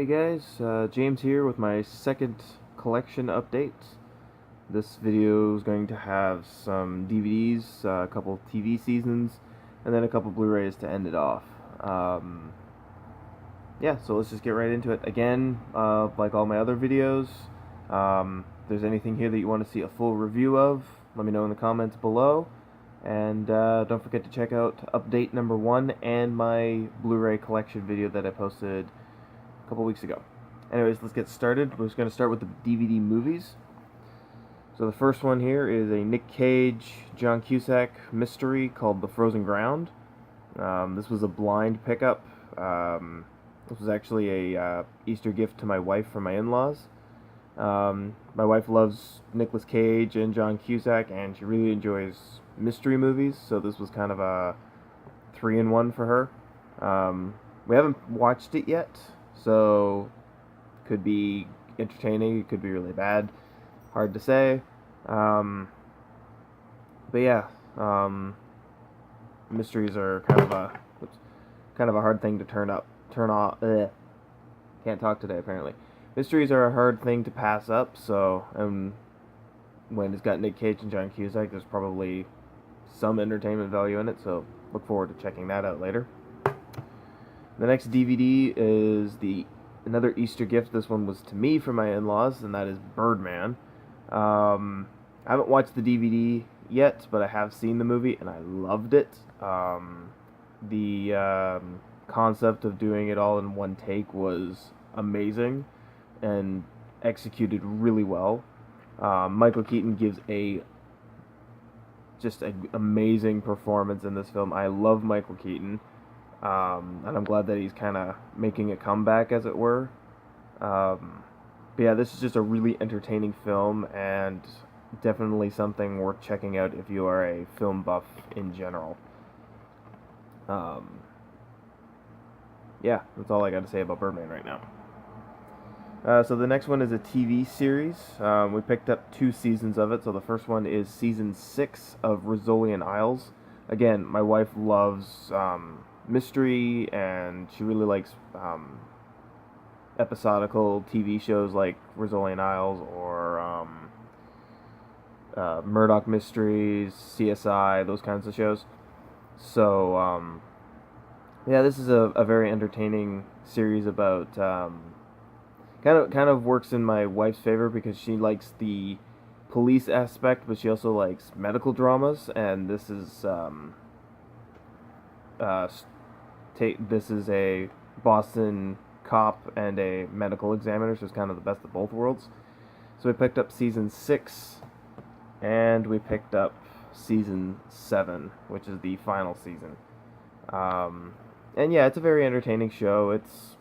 Hey guys, James here with my second collection update. This video is going to have some DVDs, a couple TV seasons, and then a couple Blu-rays to end it off. Yeah, so let's just get right into it. Again, like all my other videos, if there's anything here that you want to see a full review of, let me know in the comments below. And don't forget to check out update number 1 and my Blu-ray collection video that I posted a couple weeks ago. Anyways, let's get started. We're just going to start with the DVD movies. So the first one here is a Nick Cage, John Cusack mystery called The Frozen Ground. This was a blind pickup. This was actually a Easter gift to my wife from my in-laws. My wife loves Nicolas Cage and John Cusack, and she really enjoys mystery movies, so this was kind of a 3-in-1 for her. We haven't watched it yet, so it could be entertaining, it could be really bad, hard to say. But yeah, mysteries are kind of a hard thing to turn off. Can't talk today apparently. Mysteries are a hard thing to pass up, so when it's got Nick Cage and John Cusack, there's probably some entertainment value in it, so look forward to checking that out later. The next DVD is another Easter gift. This one was to me from my in-laws, and that is Birdman. I haven't watched the DVD yet, but I have seen the movie, and I loved it. The concept of doing it all in one take was amazing and executed really well. Michael Keaton gives just an amazing performance in this film. I love Michael Keaton, and I'm glad that he's kind of making a comeback, as it were. But yeah, this is just a really entertaining film, and definitely something worth checking out if you are a film buff in general. Yeah, that's all I got to say about Birdman right now. So the next one is a TV series. We picked up 2 seasons of it. So the first one is season 6 of Rizzolian Isles. Again, my wife loves mystery, and she really likes episodical TV shows like Rizzolian Isles or Murdoch Mysteries, CSI, those kinds of shows. So yeah, this is a very entertaining series about kind of works in my wife's favor because she likes the police aspect, but she also likes medical dramas, and this is this is a Boston cop and a medical examiner, so it's kind of the best of both worlds. So we picked up season 6, and we picked up season 7, which is the final season. And yeah, it's a very entertaining show. It's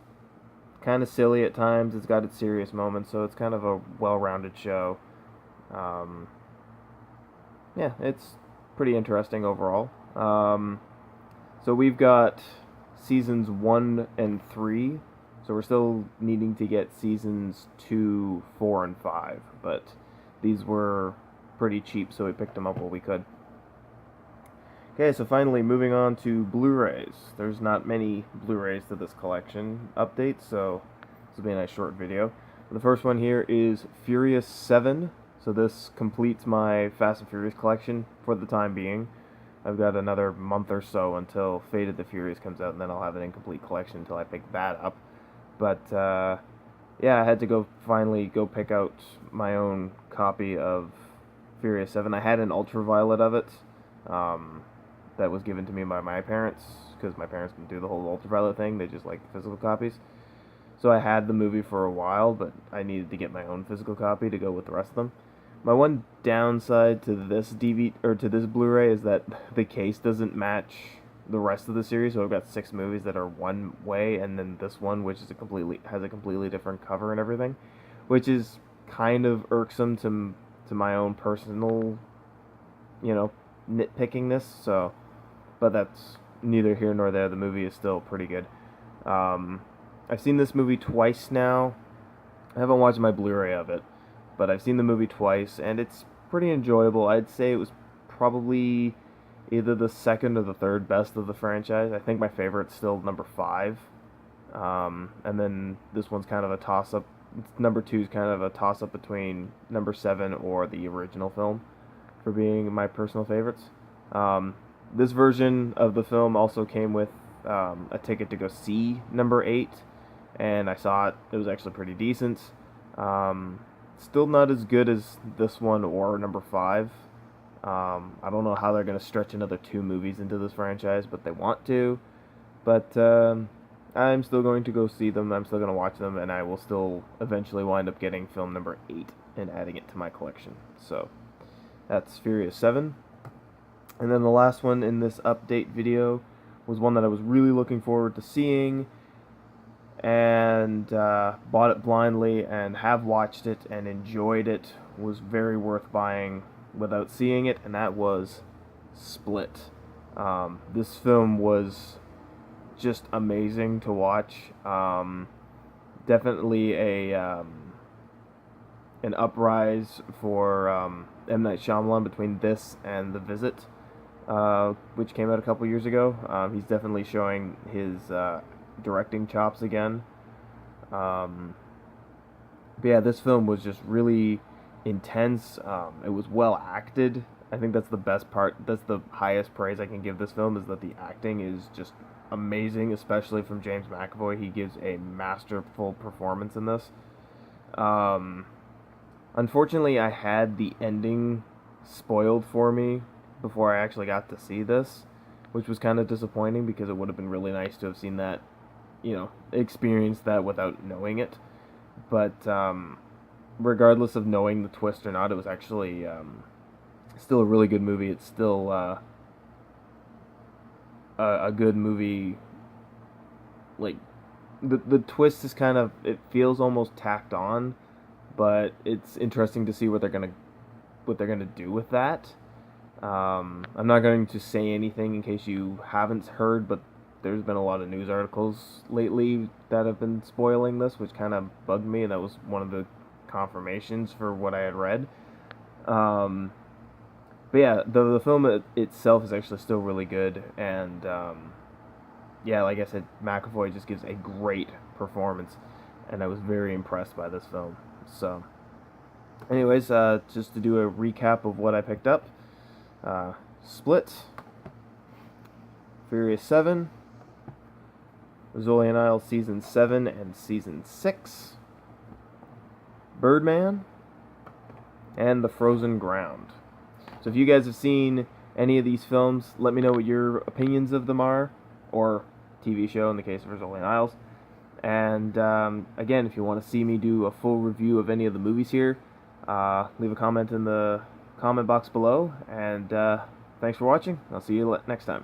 kind of silly at times. It's got its serious moments, so it's kind of a well-rounded show. Yeah, it's pretty interesting overall. So we've got seasons 1 and 3, so we're still needing to get seasons 2, 4, and 5, but these were pretty cheap, so we picked them up while we could. Okay, so finally, moving on to Blu-rays. There's not many Blu-rays to this collection update, so this will be a nice short video. The first one here is Furious 7, so this completes my Fast and Furious collection for the time being. I've got another month or so until Fate of the Furious comes out, and then I'll have an incomplete collection until I pick that up. But, yeah, I had to finally go pick out my own copy of Furious 7. I had an ultraviolet of it, that was given to me by my parents, because my parents didn't do the whole ultraviolet thing, they just liked the physical copies. So I had the movie for a while, but I needed to get my own physical copy to go with the rest of them. My one downside to this DVD, or to this Blu-ray, is that the case doesn't match the rest of the series, so I've got 6 movies that are one way, and then this one, which is has a completely different cover and everything, which is kind of irksome to my own personal, nitpickingness, so... But that's neither here nor there. The movie is still pretty good. I've seen this movie twice now. I haven't watched my Blu-ray of it, but I've seen the movie twice, and it's pretty enjoyable. I'd say it was probably either the second or the third best of the franchise. I think my favorite's still number 5. And then this one's kind of a toss-up. Number 2 is kind of a toss-up between number 7 or the original film for being my personal favorites. This version of the film also came with a ticket to go see number 8, and I saw it. It was actually pretty decent. Still not as good as this one or number 5. I don't know how they're going to stretch another 2 movies into this franchise, but they want to. But I'm still going to go see them. I'm still going to watch them, and I will still eventually wind up getting film number 8 and adding it to my collection. So that's Furious 7. And then the last one in this update video was one that I was really looking forward to seeing, and bought it blindly and have watched it and enjoyed it. Was very worth buying without seeing it, and that was Split. This film was just amazing to watch. Definitely an uprise for M. Night Shyamalan between this and The Visit, which came out a couple years ago. He's definitely showing his directing chops again. But yeah, this film was just really intense. It was well acted. I think that's the best part. That's the highest praise I can give this film, is that the acting is just amazing, especially from James McAvoy. He gives a masterful performance in this. Unfortunately, I had the ending spoiled for me before I actually got to see this, which was kind of disappointing, because it would have been really nice to have seen that, experienced that without knowing it. But regardless of knowing the twist or not, it was actually still a really good movie. It's still a good movie. Like, the twist is kind of, it feels almost tacked on, but it's interesting to see what they're gonna do with that. I'm not going to say anything in case you haven't heard, but there's been a lot of news articles lately that have been spoiling this, which kind of bugged me, and that was one of the confirmations for what I had read. But yeah, the film itself is actually still really good, and yeah, like I said, McAvoy just gives a great performance, and I was very impressed by this film. So, anyways, just to do a recap of what I picked up. Split, Furious 7, Rizzoli and Isles Season 7 and Season 6, Birdman, and The Frozen Ground. So if you guys have seen any of these films, let me know what your opinions of them are, or TV show in the case of Rizzoli and Isles. And again, if you want to see me do a full review of any of the movies here, leave a comment in the comment box below, and thanks for watching. I'll see you next time.